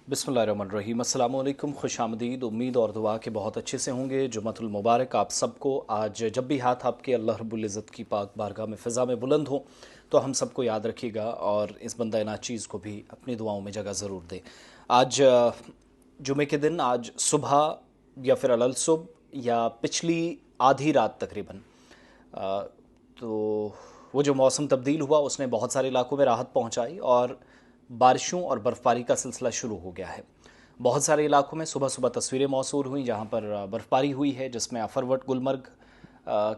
बिस्मिल्लाहिर्रहमानिर्रहीम। अस्सलाम वालेकुम, खुशामदीद। उम्मीद और दुआ के बहुत अच्छे से होंगे। जुम्मतुल मुबारक आप सबको। आज जब भी हाथ आपके अल्लाह रब्बुल इज़्ज़त की पाक बारगाह में फ़िज़ा में बुलंद हो तो हम सबको याद रखिएगा और इस बंदा नाचीज़ को भी अपनी दुआओं में जगह ज़रूर दे। आज जुमे के दिन, आज सुबह या फिर अलल सुबह या पिछली आधी रात तकरीबन, तो वो जो मौसम तब्दील हुआ उसने बहुत सारे इलाकों में राहत पहुंचाई और बारिशों और बर्फ़बारी का सिलसिला शुरू हो गया है। बहुत सारे इलाकों में सुबह सुबह तस्वीरें मौसूल हुई जहां पर बर्फ़बारी हुई है, जिसमें अफरवट गुलमर्ग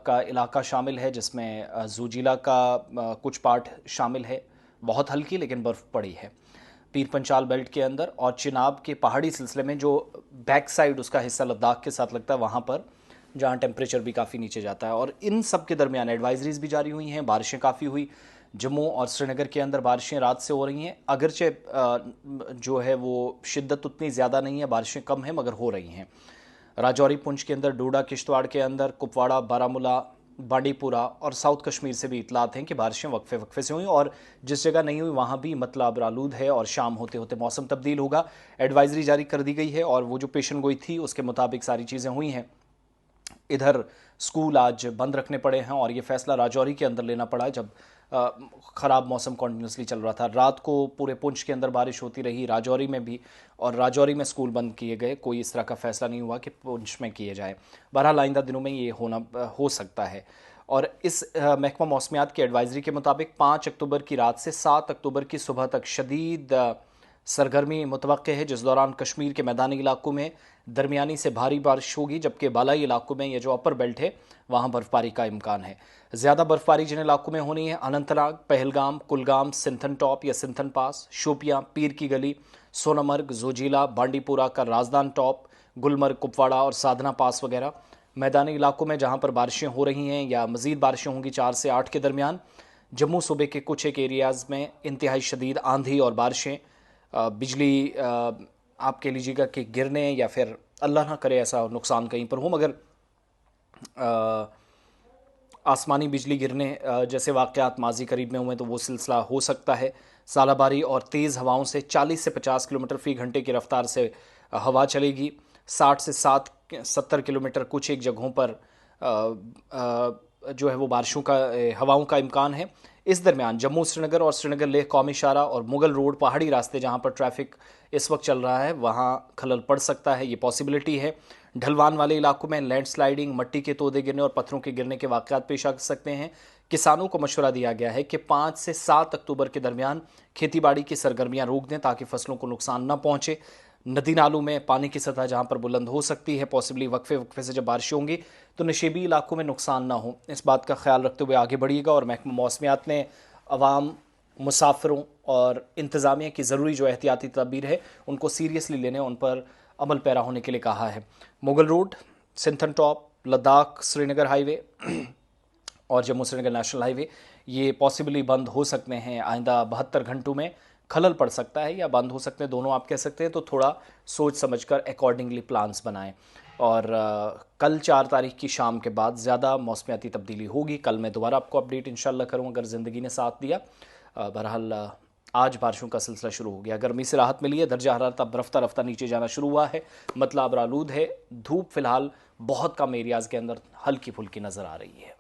का इलाका शामिल है, जिसमें जूजिला का कुछ पार्ट शामिल है। बहुत हल्की लेकिन बर्फ़ पड़ी है पीर पंचाल बेल्ट के अंदर, और चिनाब के पहाड़ी सिलसिले में जो बैक साइड उसका हिस्सा लद्दाख के साथ लगता है वहाँ पर, जहाँ टेम्परेचर भी काफ़ी नीचे जाता है। और इन सब के दरमियान एडवाइजरीज भी जारी हुई हैं। बारिशें काफ़ी हुई। जम्मू और श्रीनगर के अंदर बारिशें रात से हो रही हैं, अगरचे जो है वो शिद्दत उतनी ज़्यादा नहीं है, बारिशें कम हैं मगर हो रही हैं। राजौरी पुंछ के अंदर, डोडा किश्तवाड़ के अंदर, कुपवाड़ा, बारामूला, बांडीपुरा और साउथ कश्मीर से भी इतलात हैं कि बारिशें वक्फे वक्फे से हुई, और जिस जगह नहीं हुई वहाँ भी मतलब आबरालूद है और शाम होते होते मौसम तब्दील होगा। एडवाइजरी जारी कर दी गई है और वो जो पेशन गोई थी उसके मुताबिक सारी चीज़ें हुई हैं। इधर स्कूल आज बंद रखने पड़े हैं और ये फैसला राजौरी के अंदर लेना पड़ा जब ख़राब मौसम कॉन्टिन्यूसली चल रहा था। रात को पूरे पुंछ के अंदर बारिश होती रही, राजौरी में भी, और राजौरी में स्कूल बंद किए गए। कोई इस तरह का फैसला नहीं हुआ कि पुंछ में किए जाए। बहरहाल आइंदा दिनों में ये हो सकता है। और इस महकमा मौसमियात की एडवाइजरी के मुताबिक 5 अक्टूबर की रात से 7 अक्टूबर की सुबह तक शदीद सरगर्मी मुतवक्के है, जिस दौरान कश्मीर के मैदानी इलाकों में दरमियानी से भारी बारिश होगी, जबकि बालाई इलाकों में ये जो अपर बेल्ट है वहाँ बर्फबारी का इम्कान है। ज़्यादा बर्फबारी जिन इलाकों में होनी है, अनंतनाग, पहलगाम, कुलगाम, सिंथन टॉप या सिंथन पास, शोपियाँ, पीर की गली, सोनमर्ग, जोजिला, बांडीपुरा का राजदान टॉप, गुलमर्ग, कुपवाड़ा और साधना पास वगैरह। मैदानी इलाकों में जहाँ पर बारिशें हो रही हैं या मज़ीद बारिशें होंगी 4 से 8 के दरमियान। जम्मू सूबे के कुछ एक एरियाज़ में इंतहाई शदीद आंधी और बारिशें, बिजली आप कह लीजिएगा कि गिरने या फिर अल्लाह ना करे ऐसा नुकसान कहीं पर हो, मगर आसमानी बिजली गिरने जैसे वाक़यात माजी करीब में हुए तो वो सिलसिला हो सकता है। सालाबारी और तेज़ हवाओं से 40 से 50 किलोमीटर फ़ी घंटे की रफ्तार से हवा चलेगी। 60 से 70 किलोमीटर कुछ एक जगहों पर जो है वो बारिशों का, हवाओं का इम्कान है। इस दरमियान जम्मू श्रीनगर और श्रीनगर लेह कौमी शाहरा और मुगल रोड पहाड़ी रास्ते जहां पर ट्रैफिक इस वक्त चल रहा है वहां खलल पड़ सकता है, ये पॉसिबिलिटी है। ढलवान वाले इलाकों में लैंडस्लाइडिंग, मट्टी के तोदे गिरने और पत्थरों के गिरने के वाक़यात पेश आ सकते हैं। किसानों को मशवरा दिया गया है कि 5 से 7 अक्टूबर के दरमियान खेतीबाड़ी की सरगर्मियां रोक दें ताकि फसलों को नुकसान न पहुंचे। नदी नालों में पानी की सतह जहां पर बुलंद हो सकती है, पॉसिबली वक्फे वक्फे से जब बारिश होंगी तो नशेबी इलाकों में नुकसान ना हो, इस बात का ख्याल रखते हुए आगे बढ़िएगा। और महकमा मौसमियात ने अवाम, मुसाफिरों और इंतज़ामिया की ज़रूरी जो एहतियाती तदबीर है उनको सीरियसली लेने, उन पर अमल पैरा होने के लिए कहा है। Mughal road, Sinthan top, Ladakh Srinagar highway और जम्मू श्रीनगर नेशनल हाईवे ये पॉसिबली बंद हो सकते हैं। आइंदा 72 घंटों में खलल पड़ सकता है या बंद हो सकते हैं, दोनों आप कह सकते हैं। तो थोड़ा सोच समझकर अकॉर्डिंगली प्लान्स बनाएं। और कल 4 तारीख की शाम के बाद ज़्यादा मौसमियाती तब्दीली होगी। कल मैं दोबारा आपको अपडेट इंशाल्लाह करूँ अगर ज़िंदगी ने साथ दिया। बहरहाल आज बारिशों का सिलसिला शुरू हो गया, गर्मी से राहत मिली है, दर्जा हरारत अब रफ्ता रफ्ता नीचे जाना शुरू हुआ है, मतलब आबरालूद है। धूप फिलहाल बहुत कम एरियाज़ के अंदर हल्की फुल्की नज़र आ रही है।